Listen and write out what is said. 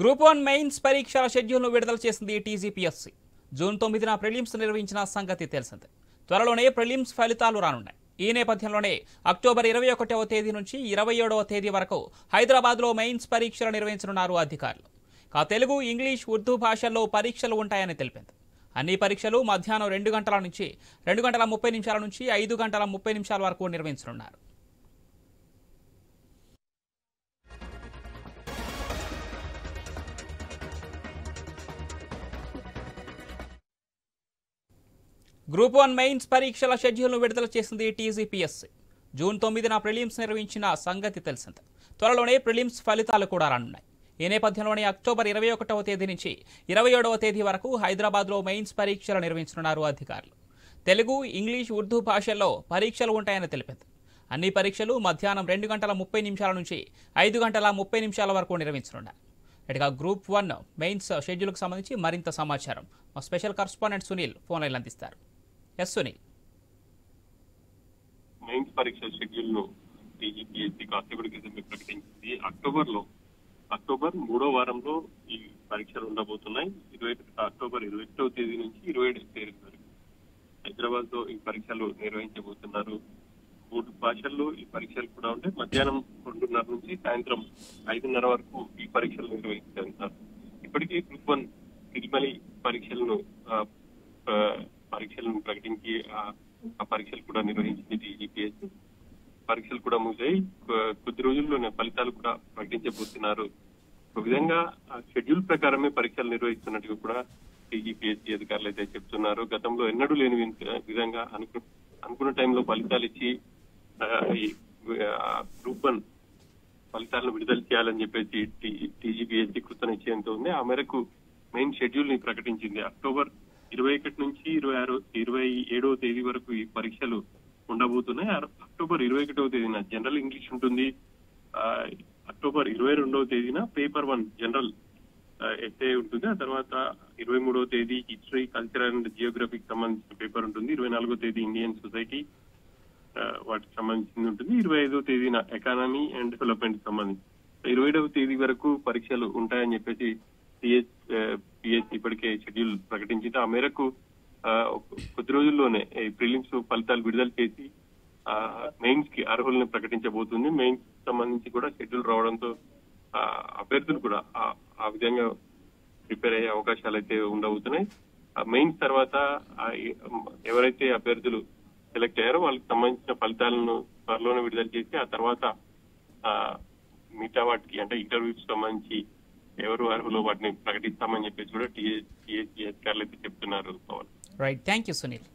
Group 1 mains పరీక్షల షెడ్యూల్ను విడుదల చేసింది టీజీపీఎస్సీ. జూన్ 9న ప్రిలిమ్స్ నిర్వహించిన సంగతి తెలిసిందే. త్వరలోనే ప్రిలిమ్స్ ఫలితాలు రానున్నాయి. ఈ నేపథ్యంలోనే అక్టోబర్ 21వ తేదీ నుంచి 27వ తేదీ వరకు హైదరాబాద్లో మెయిన్స్ పరీక్షలు నిర్వహించనున్నారు అధికారులు. తెలుగు, ఇంగ్లీష్, ఉర్దూ భాషల్లో పరీక్షలు ఉంటాయని తెలిపింది. అన్ని పరీక్షలు మధ్యాహ్నం 2 గంటల నుంచి 2 గంటల 30 నిమిషాల నుంచి 5 గంటల 30 నిమిషాల వరకు నిర్వహించనున్నారు. గ్రూప్ 1 మెయిన్స్ పరీక్షల షెడ్యూల్ను విడుదల చేసింది టీజీపీఎస్సీ. జూన్ 9న ప్రిలిమ్స్ నిర్వహించిన సంగతి తెలిసిందే. త్వరలోనే ప్రిలిమ్స్ ఫలితాలు కూడా రానున్నాయి. ఈ నేపథ్యంలోనే అక్టోబర్ 21వ తేదీ నుంచి 27వ తేదీ వరకు హైదరాబాద్లో మెయిన్స్ పరీక్షలు నిర్వహించనున్నారు అధికారులు. తెలుగు, ఇంగ్లీష్, ఉర్దూ భాషల్లో పరీక్షలు ఉంటాయని తెలిపింది. అన్ని పరీక్షలు మధ్యాహ్నం 2 గంటల 30 నిమిషాల నుంచి 5 గంటల 30 నిమిషాల వరకు నిర్వహించనున్నారు. ఇటుగా గ్రూప్ 1 మెయిన్స్ షెడ్యూల్కు సంబంధించి మరింత సమాచారం మా special correspondent Sunil phone line అందిస్తారు. ఎస్ సునీల్. మెయిన్స్ పరీక్ష షెడ్యూల్ ను టీజీపీఎస్సీ కాసేపటి క్రితం ప్రకటించింది. అక్టోబర్ 3వ వారంలో ఈ పరీక్షలు ఉండబోతున్నాయి. అక్టోబర్ 21వ తేదీ నుంచి 27వ తేదీ వరకు హైదరాబాద్ లో ఈ పరీక్షలు నిర్వహించబోతున్నారు. 3 భాషల్లో ఈ పరీక్షలు కూడా ఉంటాయి. మధ్యాహ్నం 2:30 నుంచి సాయంత్రం 5:30 వరకు ఈ పరీక్షలు నిర్వహించారు. ఇప్పటికే గ్రూప్ 1 ప్రిలిమినరీ పరీక్షలను ప్రకటించి ఆ పరీక్షలు కూడా నిర్వహించింది టీజీపీఎస్సీ. పరీక్షలు కూడా ముగిశాయి. కొద్ది రోజుల్లోనే ఫలితాలు కూడా ప్రకటించబోతున్నారు. ఒక విధంగా షెడ్యూల్ ప్రకారమే పరీక్షలు నిర్వహిస్తున్నట్టుగా కూడా టీజీపీఎస్సీ అధికారులు అయితే చెప్తున్నారు. గతంలో ఎన్నడూ లేని విధంగా అనుకున్న టైంలో ఫలితాలు ఇచ్చి గ్రూప్ 1 ఫలితాలను విడుదల చేయాలని చెప్పేసి టీజీపీఎస్సీ కృత నిశ్చయంతో ఉంది. ఆ మేరకు మెయిన్ షెడ్యూల్ ని ప్రకటించింది. అక్టోబర్ 21 నుంచి 27వ తేదీ వరకు ఈ పరీక్షలు ఉండబోతున్నాయి. అక్టోబర్ 21వ తేదీన జనరల్ ఇంగ్లీష్ ఉంటుంది. అక్టోబర్ 22వ తేదీన పేపర్ 1 జనరల్ ఎస్ఏ ఉంటుంది. ఆ తర్వాత 23వ తేదీ హిస్టరీ, కల్చర్ అండ్ జియోగ్రఫీకి సంబంధించిన పేపర్ ఉంటుంది. 24వ తేదీ ఇండియన్ సొసైటీ వాటికి సంబంధించింది ఉంటుంది. 25వ తేదీన ఎకానమీ అండ్ డెవలప్మెంట్ సంబంధించి 27వ తేదీ వరకు పరీక్షలు ఉంటాయని చెప్పేసి పిఎస్సీ ఇప్పటికే షెడ్యూల్ ప్రకటించింది. ఆ మేరకు కొద్ది రోజుల్లోనే ప్రిలిమ్స్ ఫలితాలు విడుదల చేసి మెయిన్స్ కి అర్హులను ప్రకటించబోతుంది. మెయిన్స్ సంబంధించి కూడా షెడ్యూల్ రావడంతో అభ్యర్థులు కూడా ఆ విధంగా ప్రిపేర్ అయ్యే అవకాశాలు అయితే ఉండబోతున్నాయి. మెయిన్స్ తర్వాత ఎవరైతే అభ్యర్థులు సెలెక్ట్ అయ్యారో వాళ్ళకి సంబంధించిన ఫలితాలను త్వరలోనే విడుదల చేసి ఆ తర్వాత మిగతా వాటికి అంటే ఇంటర్వ్యూస్ సంబంధించి ఎవరు అర్హులో వాటిని ప్రకటిస్తామని చెప్పేసి కూడా టీఎస్సీ అధికారులు అయితే చెప్తున్నారు. Right, thank you Sunil.